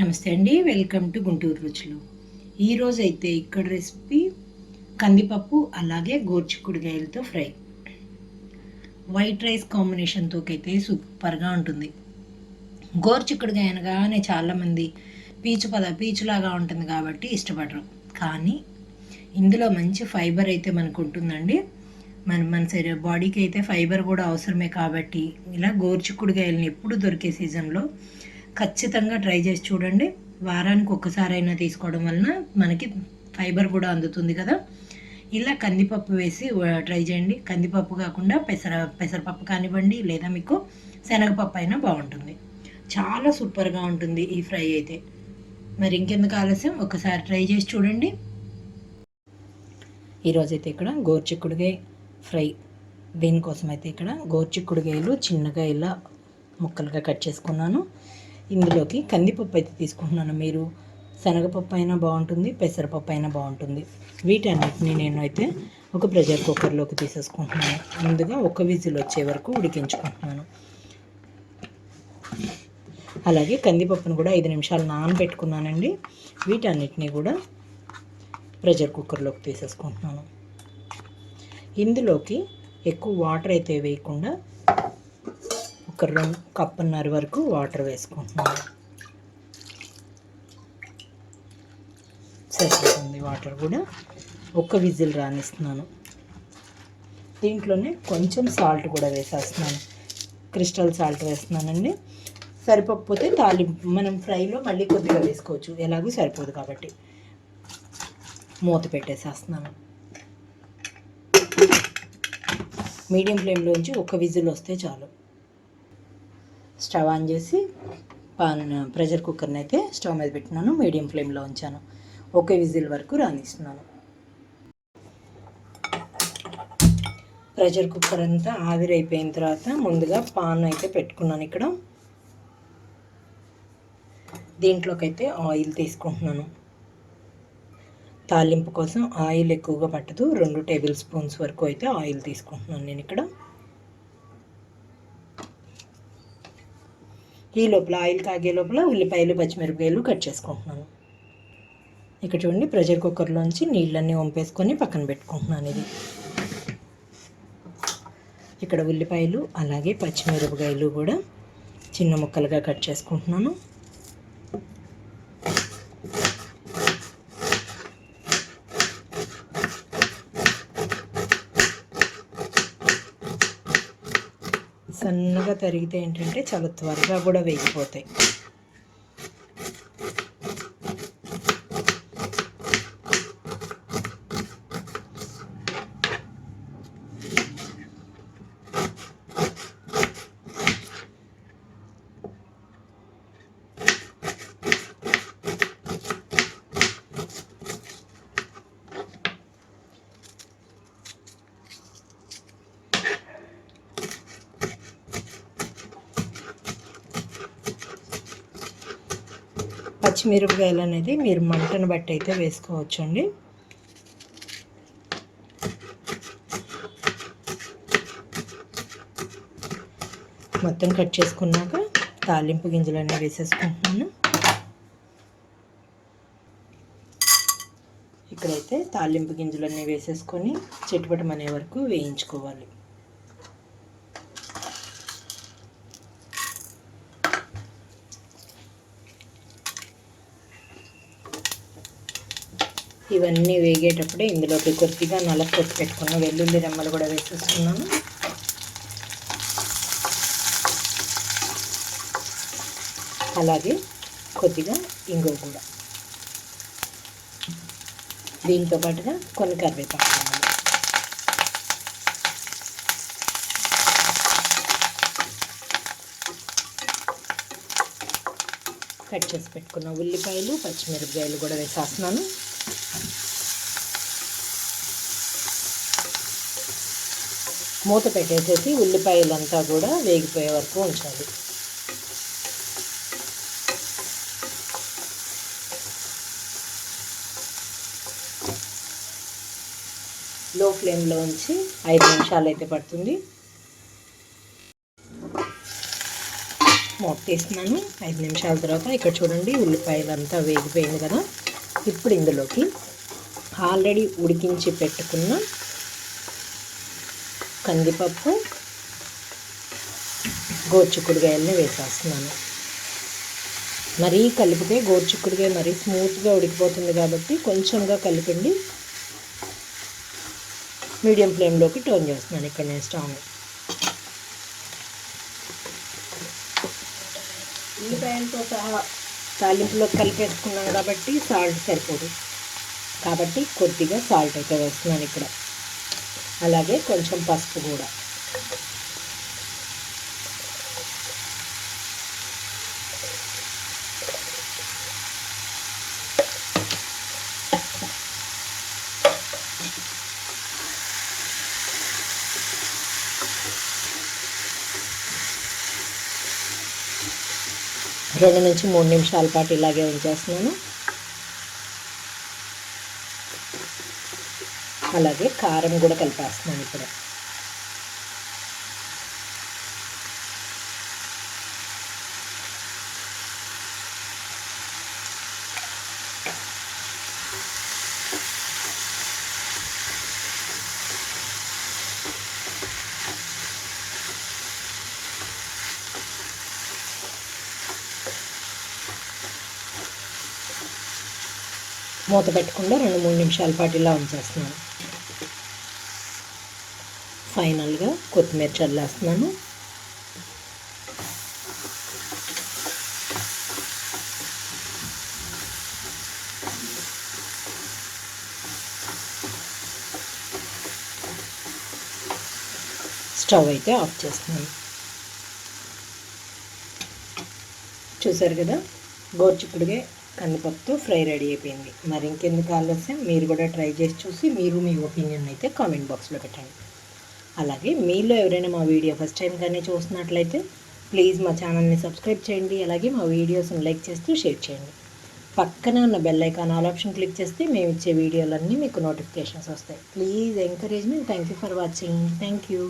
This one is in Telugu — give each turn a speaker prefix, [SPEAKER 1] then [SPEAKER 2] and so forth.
[SPEAKER 1] నమస్తే అండి, వెల్కమ్ టు గుంటూరు రుచులు. ఈరోజు అయితే ఇక్కడ రెసిపీ కందిపప్పు అలాగే గోర్చిక్కుడుగాయలతో ఫ్రై. వైట్ రైస్ కాంబినేషన్తో అయితే సూపర్గా ఉంటుంది. గోర్చిక్కుడుగాయ అనగానే చాలామంది పీచులాగా ఉంటుంది కాబట్టి ఇష్టపడరు. కానీ ఇందులో మంచి ఫైబర్ అయితే మనకు ఉంటుందండి. మన బాడీకి అయితే ఫైబర్ కూడా అవసరమే కాబట్టి ఇలా గోర్చిక్కుడుగాయలని ఎప్పుడు దొరికే సీజన్లో ఖచ్చితంగా ట్రై చేసి చూడండి. వారానికి ఒక్కసారైనా తీసుకోవడం వలన మనకి ఫైబర్ కూడా అందుతుంది కదా. ఇలా కందిపప్పు వేసి ట్రై చేయండి. కందిపప్పు కాకుండా పెసరపప్పు కానివ్వండి, లేదా మీకు శనగపప్పు అయినా బాగుంటుంది. చాలా సూపర్గా ఉంటుంది ఈ ఫ్రై అయితే. మరి ఇంకెందుకు ఆలస్యం, ఒకసారి ట్రై చేసి చూడండి. ఈరోజైతే ఇక్కడ గోర్చిక్కుడుగాయ ఫ్రై. దీనికోసం అయితే ఇక్కడ గోర్చిక్కుడుగాయలు చిన్నగా ఇలా ముక్కలుగా కట్ చేసుకున్నాను. ఇందులోకి కందిపప్పు అయితే తీసుకుంటున్నాను. మీరు శనగపప్పు అయినా బాగుంటుంది, పెసరపప్పు అయినా బాగుంటుంది. వీటన్నిటిని నేను అయితే ఒక ప్రెషర్ కుక్కర్లోకి తీసేసుకుంటున్నాను. ముందుగా ఒక విజిల్ వచ్చే వరకు ఉడికించుకుంటున్నాను. అలాగే కందిపప్పును కూడా 5 నిమిషాలు నానబెట్టుకున్నానండి. వీటన్నిటిని కూడా ప్రెషర్ కుక్కర్లోకి తీసేసుకుంటున్నాను. ఇందులోకి ఎక్కువ వాటర్ అయితే వేయకుండా ఒక 2 కప్పున్నర వరకు వాటర్ వేసుకుంటున్నాను. సరిపోతుంది. వాటర్ కూడా ఒక విజిల్ రానిస్తున్నాను. దీంట్లోనే కొంచెం సాల్ట్ కూడా వేసేస్తున్నాను. క్రిస్టల్ సాల్ట్ వేస్తున్నానండి. సరిపోకపోతే మనం ఫ్రైలో మళ్ళీ కొద్దిగా వేసుకోవచ్చు, ఎలాగూ సరిపోదు కాబట్టి. మూత పెట్టేసేస్తున్నాను. మీడియం ఫ్లేమ్లోంచి ఒక విజిల్ వస్తే చాలు. స్టవ్ ఆన్ చేసి ప్రెషర్ కుక్కర్ని అయితే స్టవ్ మీద పెట్టినాను. మీడియం ఫ్లేమ్లో ఉంచాను. ఒక విజిల్ వరకు రానిస్తున్నాను. ప్రెషర్ కుక్కర్ అంతా ఆవిరైపోయిన తర్వాత ముందుగా పాన్ అయితే పెట్టుకున్నాను. ఇక్కడ దీంట్లోకైతే ఆయిల్ తీసుకుంటున్నాను. తాలింపు కోసం ఆయిల్ ఎక్కువగా పట్టదు. 2 టేబుల్ స్పూన్స్ వరకు అయితే ఆయిల్ తీసుకుంటున్నాను నేను ఇక్కడ. ఈ లోపల ఆయిల్ కాగే లోపల ఉల్లిపాయలు, పచ్చిమిరపకాయలు కట్ చేసుకుంటున్నాను. ఇక్కడ చూడండి, ప్రెషర్ కుక్కర్లోంచి నీళ్ళన్నీ వంపేసుకొని పక్కన పెట్టుకుంటున్నాను. ఇది ఇక్కడ ఉల్లిపాయలు అలాగే పచ్చిమిరపకాయలు కూడా చిన్న ముక్కలుగా కట్ చేసుకుంటున్నాను. సన్నగా తరిగితే ఏంటంటే చాలా త్వరగా కూడా వేగిపోతాయి. పచ్చిమిరపకాయలు అనేది మీరు మంటను బట్టి అయితే వేసుకోవచ్చు అండి. మొత్తం కట్ చేసుకున్నాక తాలింపు గింజలన్నీ వేసేసుకుంటున్నాను. ఇక్కడైతే తాలింపు గింజలన్నీ వేసేసుకొని చిటపటమనే వరకు వేయించుకోవాలి. ఇవన్నీ వేగేటప్పుడే ఇందులోకి కొద్దిగా నలకొట్టి పెట్టుకున్న వెల్లుల్లి రెమ్మలు కూడా వేసేస్తున్నాను. అలాగే కొద్దిగా ఇంగువ కూడా. దీంతో పాటుగా కొన్ని కరివేపాకు కట్ చేసి పెట్టుకున్న ఉల్లిపాయలు, పచ్చిమిరపకాయలు కూడా వేసేస్తున్నాను. మూత పెట్టేసేసి ఉల్లిపాయలంతా కూడా వేగిపోయే వరకు ఉంచాలి. లో ఫ్లేమ్లో ఉంచి 5 నిమిషాలు అయితే పడుతుంది. మూత తీస్తున్నాను. 5 నిమిషాల తర్వాత ఇక్కడ చూడండి ఉల్లిపాయలంతా వేగిపోయింది కదా. ఇప్పుడు ఇందులోకి ఆల్రెడీ ఉడికించి పెట్టుకున్న కందిపప్పు, గోరుచిక్కుడుకాయలని వేసేస్తున్నాను. మరీ కలిపితే గోరుచిక్కుడుకాయ మరీ స్మూత్గా ఉడికిపోతుంది కాబట్టి కొంచెంగా కలిపండి. మీడియం ఫ్లేమ్లోకి టర్న్ చేస్తున్నాను ఇక్కడ నేను స్టవ్ని. ఉల్లిపాయలతో సహా తాలింపులో కలిపేసుకున్నాం కాబట్టి సాల్ట్ సరిపోదు, కాబట్టి కొద్దిగా సాల్ట్ అయితే వేస్తున్నాను ఇక్కడ. అలాగే కొంచెం పసుపు కూడా. రెండు నుంచి 3 నిమిషాల పాటు ఇలాగే ఉంచేస్తున్నాను. అలాగే కారం కూడా కలిపేస్తున్నాను ఇప్పుడు. మూత పెట్టకుండా 2-3 నిమిషాల పాటు ఇలా ఉంచేస్తున్నాను. ఫైనల్గా కొత్తిమీర చల్లేస్తున్నాను. స్టవ్ అయితే ఆఫ్ చేస్తున్నాను. చూసారు కదా, గోరుచిక్కుడుకాయ కందిపప్పుతో ఫ్రై రెడీ అయిపోయింది. మరి ఇంకెందుకు ఆలస్యం, మీరు కూడా ట్రై చేసి చూసి మీరు మీ ఒపీనియన్ అయితే కామెంట్ బాక్స్లో పెట్టండి. అలాగే మీలో ఎవరైనా మా వీడియో ఫస్ట్ టైం కానీ చూస్తున్నట్లయితే ప్లీజ్ మా ఛానల్ని సబ్స్క్రైబ్ చేయండి. అలాగే మా వీడియోస్ని లైక్ చేస్తూ షేర్ చేయండి. పక్కనే ఉన్న bell icon all option click చేస్తే మేము ఇచ్చే వీడియోలన్నీ మీకు నోటిఫికేషన్స్ వస్తాయి. Please encourage me. Thank you for watching. Thank you.